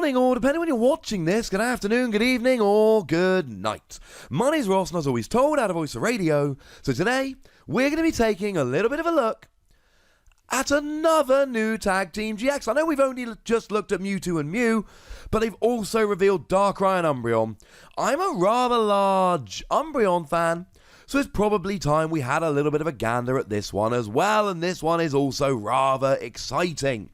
morning, or depending when you're watching this, good afternoon, good evening, or good night. My name's Ross, and as always told, out of Voice of Radio. So today, we're going to be taking a little bit of a look at another new Tag Team GX. I know we've only just looked at Mewtwo and Mew, but they've also revealed Darkrai and Umbreon. I'm a rather large Umbreon fan, so it's probably time we had a little bit of a gander at this one as well, and this one is also rather exciting.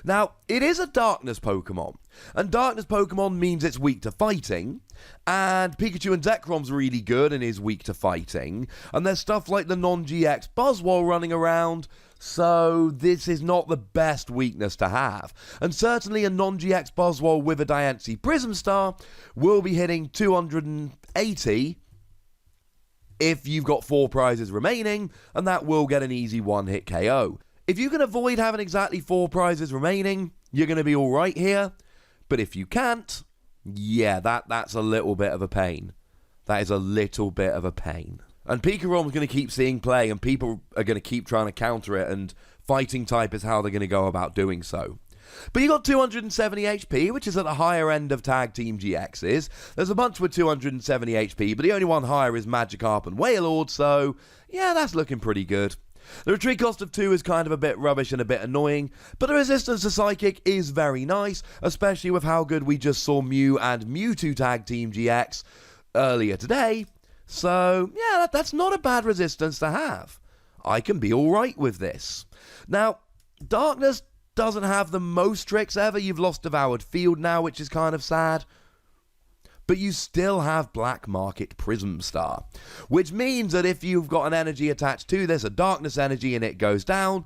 Now, it is a Darkness Pokemon, and Darkness Pokemon means it's weak to fighting, and Pikachu and Zekrom's really good and is weak to fighting, and there's stuff like the non-GX Buzzwole running around, so this is not the best weakness to have. And certainly a non-GX Buzzwole with a Diancie Prism Star will be hitting 280 if you've got 4 prizes remaining, and that will get an easy one-hit KO. If you can avoid having exactly 4 prizes remaining, you're going to be alright here. But if you can't, yeah, that's a little bit of a pain. That is a little bit of a pain. And Picarom's going to keep seeing play, and people are going to keep trying to counter it, and fighting type is how they're going to go about doing so. But you got 270 HP, which is at the higher end of Tag Team GXs. There's a bunch with 270 HP, but the only one higher is Magikarp and Wailord, so yeah, that's looking pretty good. The retreat cost of 2 is kind of a bit rubbish and a bit annoying, but the resistance to Psychic is very nice, especially with how good we just saw Mew and Mewtwo Tag Team GX earlier today. So, yeah, that's not a bad resistance to have. I can be alright with this. Now, Darkness doesn't have the most tricks ever. You've lost Devoured Field now, which is kind of sad. But you still have Black Market Prism Star, which means that if you've got an energy attached to this, a Darkness energy, and it goes down,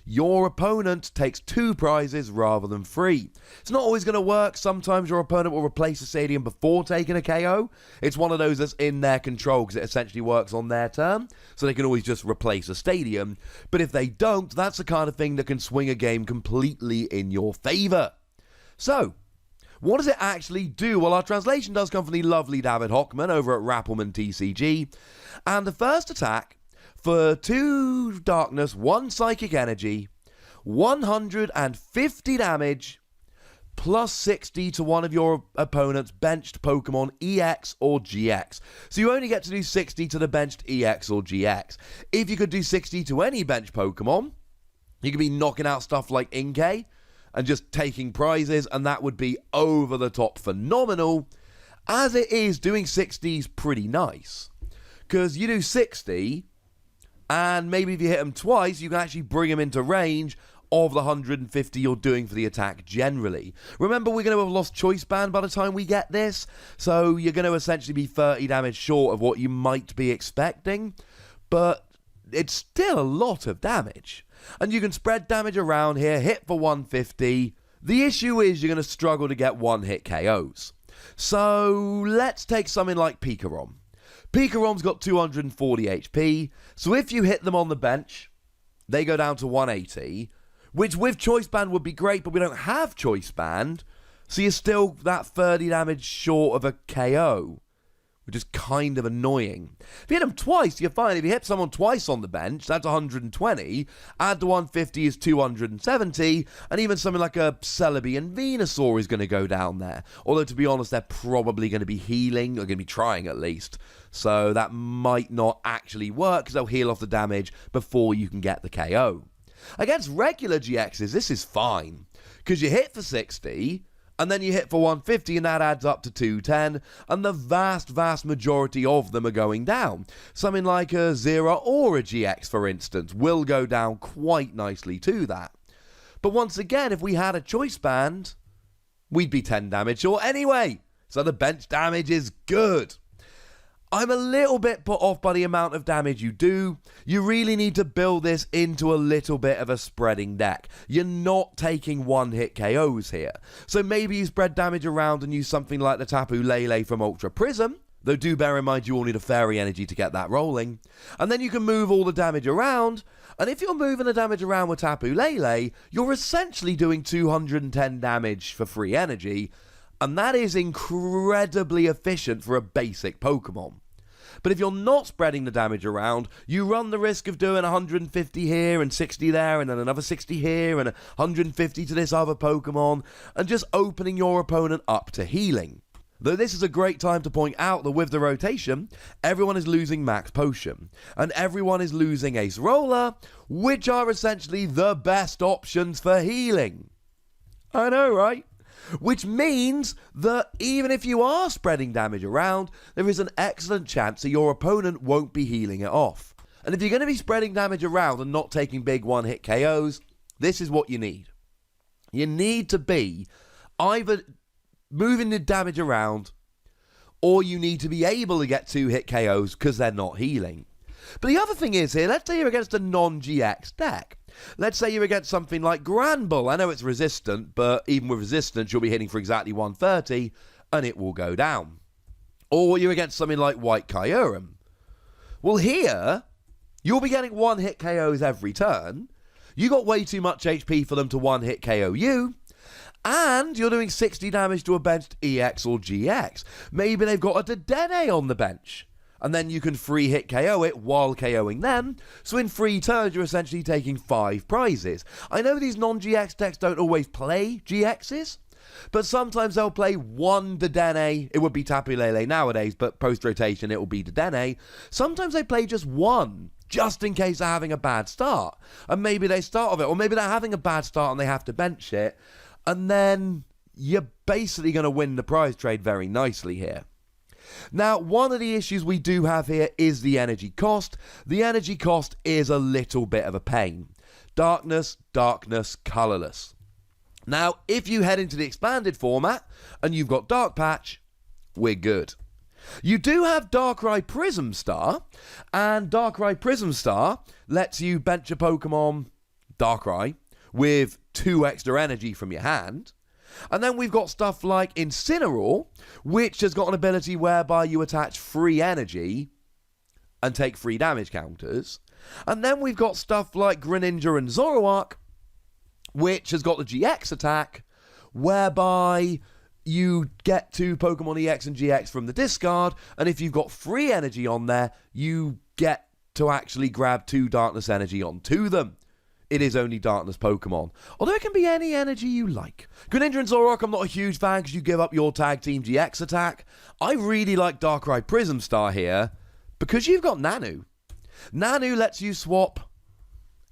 your opponent takes 2 prizes rather than 3. It's not always going to work. Sometimes your opponent will replace a stadium before taking a KO. It's one of those that's in their control because it essentially works on their turn, so they can always just replace a stadium. But if they don't, that's the kind of thing that can swing a game completely in your favour. So, what does it actually do? Well, our translation does come from the lovely David Hochmann over at RappelmannTCG. And the first attack, for 2 Darkness, 1 Psychic Energy, 150 damage, plus 60 to one of your opponent's benched Pokemon EX or GX. So you only get to do 60 to the benched EX or GX. If you could do 60 to any benched Pokemon, you could be knocking out stuff like Inkay and just taking prizes, and that would be over the top phenomenal. As it is, doing 60 is pretty nice, because you do 60, and maybe if you hit them twice, you can actually bring them into range of the 150 you're doing for the attack generally. Remember, we're going to have lost Choice Band by the time we get this, so you're going to essentially be 30 damage short of what you might be expecting, but it's still a lot of damage. And you can spread damage around here, hit for 150. The issue is you're going to struggle to get one-hit KOs. So let's take something like Picarom. Picarom's got 240 HP, so if you hit them on the bench, they go down to 180, which with Choice Band would be great, but we don't have Choice Band, so you're still that 30 damage short of a KO, which is kind of annoying. If you hit them twice, you're fine. If you hit someone twice on the bench, that's 120. Add the 150 is 270. And even something like a Celebi and Venusaur is going to go down there. Although, to be honest, they're probably going to be healing, or going to be trying at least. So that might not actually work, because they'll heal off the damage before you can get the KO. Against regular GXs, this is fine, because you hit for 60... and then you hit for 150, and that adds up to 210, and the vast majority of them are going down. Something like a Zera or a GX, for instance, will go down quite nicely to that. But once again, if we had a Choice Band, we'd be 10 damage short anyway, so the bench damage is good. I'm a little bit put off by the amount of damage you do. You really need to build this into a little bit of a spreading deck. You're not taking one-hit KOs here. So maybe you spread damage around and use something like the Tapu Lele from Ultra Prism, though do bear in mind you will need a Fairy Energy to get that rolling. And then you can move all the damage around, and if you're moving the damage around with Tapu Lele, you're essentially doing 210 damage for free energy, and that is incredibly efficient for a basic Pokemon. But if you're not spreading the damage around, you run the risk of doing 150 here and 60 there and then another 60 here and 150 to this other Pokemon and just opening your opponent up to healing. Though this is a great time to point out that with the rotation, everyone is losing Max Potion, and everyone is losing Ace Roller, which are essentially the best options for healing. I know, right? Which means that even if you are spreading damage around, there is an excellent chance that your opponent won't be healing it off. And if you're going to be spreading damage around and not taking big one-hit KOs, this is what you need. You need to be either moving the damage around, or you need to be able to get 2-hit KOs because they're not healing. But the other thing is here, let's say you're against a non-GX deck. Let's say you're against something like Granbull. I know it's resistant, but even with resistance, you'll be hitting for exactly 130, and it will go down. Or you're against something like White Kyurem. Well, here, you'll be getting one-hit KOs every turn. You got way too much HP for them to one-hit KO you. And you're doing 60 damage to a benched EX or GX. Maybe they've got a Dedenne on the bench. And then you can free hit KO it while KOing them. So in 3 turns, you're essentially taking 5 prizes. I know these non-GX decks don't always play GXs. But sometimes they'll play one Dedenne. It would be Tapu Lele nowadays, but post-rotation it will be Dedenne. Sometimes they play just one, just in case they're having a bad start. And maybe they start with it. Or maybe they're having a bad start and they have to bench it. And then you're basically going to win the prize trade very nicely here. Now, one of the issues we do have here is the energy cost. The energy cost is a little bit of a pain. Darkness, darkness, colourless. Now, if you head into the expanded format and you've got Dark Patch, we're good. You do have Darkrai Prism Star, and Darkrai Prism Star lets you bench a Pokemon Darkrai with 2 extra energy from your hand. And then we've got stuff like Incineroar, which has got an ability whereby you attach free energy and take free damage counters. And then we've got stuff like Greninja and Zoroark, which has got the GX attack, whereby you get 2 Pokemon EX and GX from the discard, and if you've got free energy on there, you get to actually grab 2 Darkness energy onto them. It is only Darkness Pokemon, although it can be any energy you like. Greninja and Zoroark, I'm not a huge fan because you give up your Tag Team GX attack. I really like Darkrai Prism Star here because you've got Nanu. Nanu lets you swap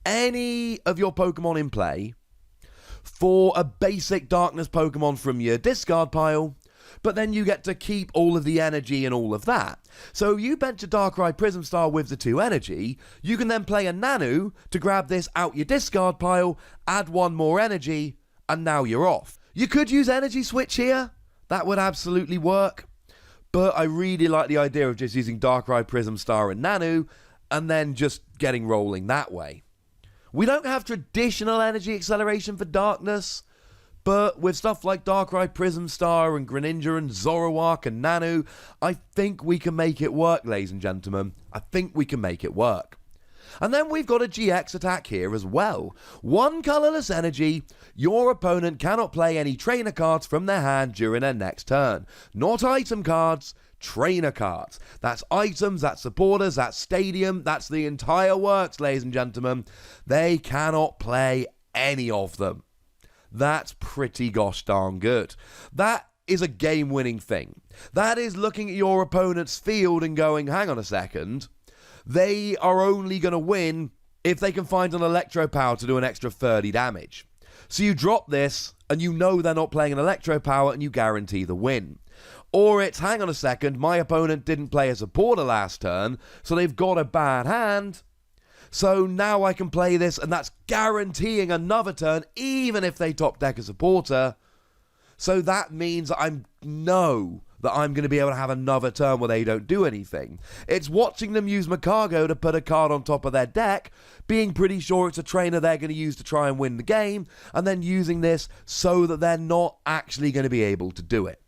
any of your Pokemon in play for a basic Darkness Pokemon from your discard pile, but then you get to keep all of the energy and all of that. So you bench a Darkrai Prism Star with the 2 energy, you can then play a Nanu to grab this out your discard pile, add 1 more energy, and now you're off. You could use Energy Switch here, that would absolutely work, but I really like the idea of just using Darkrai Prism Star and Nanu, and then just getting rolling that way. We don't have traditional energy acceleration for Darkness, but with stuff like Darkrai Prism Star and Greninja and Zoroark and Nanu, I think we can make it work, ladies and gentlemen. I think we can make it work. And then we've got a GX attack here as well. 1 colourless energy, your opponent cannot play any trainer cards from their hand during their next turn. Not item cards, trainer cards. That's items, that's supporters, that's stadium, that's the entire works, ladies and gentlemen. They cannot play any of them. That's pretty gosh darn good. That is a game-winning thing. That is looking at your opponent's field and going, hang on a second, they are only going to win if they can find an Electro Power to do an extra 30 damage. So you drop this, and you know they're not playing an Electro Power, and you guarantee the win. Or it's, hang on a second, my opponent didn't play a supporter last turn, so they've got a bad hand. So now I can play this, and that's guaranteeing another turn, even if they top deck a supporter. So that means I know that I'm going to be able to have another turn where they don't do anything. It's watching them use Makago to put a card on top of their deck, being pretty sure it's a trainer they're going to use to try and win the game, and then using this so that they're not actually going to be able to do it.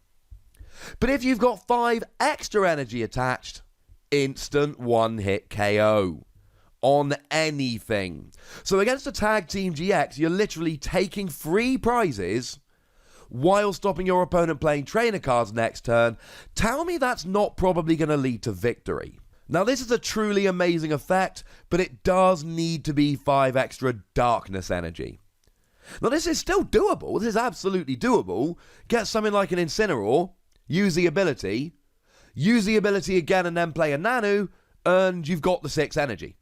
But if you've got 5 extra energy attached, instant 1-hit KO. On anything. So against a Tag Team GX, you're literally taking free prizes while stopping your opponent playing trainer cards next turn. Tell me that's not probably going to lead to victory. Now this is a truly amazing effect, but it does need to be 5 extra darkness energy. Now this is still doable, this is absolutely doable. Get something like an Incineroar, use the ability again and then play a Nanu, and you've got the 6 energy.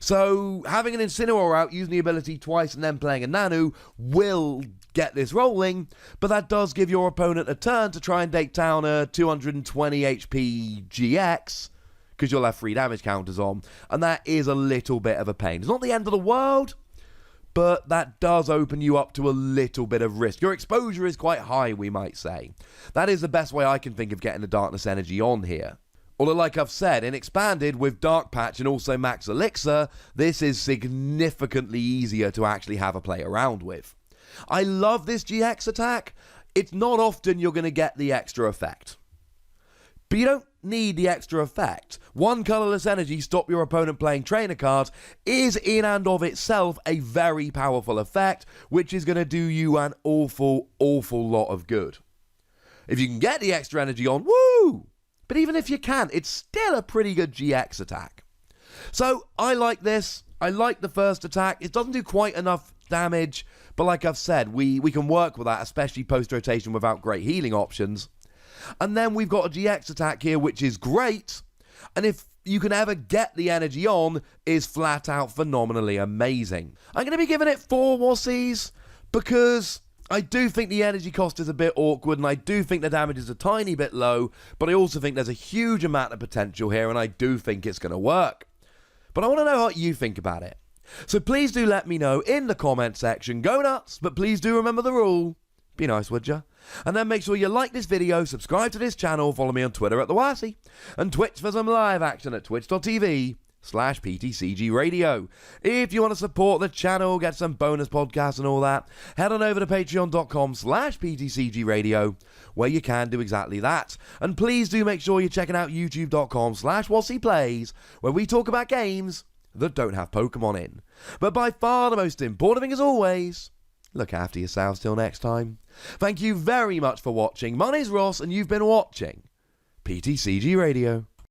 So having an Incineroar out, using the ability twice and then playing a Nanu will get this rolling, but that does give your opponent a turn to try and take down a 220 HP GX, because you'll have 3 damage counters on, and that is a little bit of a pain. It's not the end of the world, but that does open you up to a little bit of risk. Your exposure is quite high, we might say. That is the best way I can think of getting the darkness energy on here. Although, like I've said, in Expanded with Dark Patch and also Max Elixir, this is significantly easier to actually have a play around with. I love this GX attack. It's not often you're going to get the extra effect. But you don't need the extra effect. 1 colourless energy, stop your opponent playing trainer cards, is in and of itself a very powerful effect, which is going to do you an awful lot of good. If you can get the extra energy on, woo! But even if you can, it's still a pretty good GX attack. So I like this. I like the first attack. It doesn't do quite enough damage, but like I've said, we can work with that, especially post-rotation without great healing options. And then we've got a GX attack here, which is great. And if you can ever get the energy on, is flat out phenomenally amazing. I'm going to be giving it 4 Wassies because I do think the energy cost is a bit awkward, and I do think the damage is a tiny bit low, but I also think there's a huge amount of potential here, and I do think it's going to work. But I want to know what you think about it. So please do let me know in the comment section. Go nuts, but please do remember the rule. Be nice, would ya? And then make sure you like this video, subscribe to this channel, follow me on Twitter at @TheWassie, and Twitch for some live action at twitch.tv/PTCGRadio. If you want to support the channel, get some bonus podcasts and all that, head on over to patreon.com/PTCGRadio, where you can do exactly that. And please do make sure you're checking out youtube.com/WassiePlays, where we talk about games that don't have Pokemon in. But by far the most important thing as always, look after yourselves till next time. Thank you very much for watching. My name's Ross, and you've been watching PTCG Radio.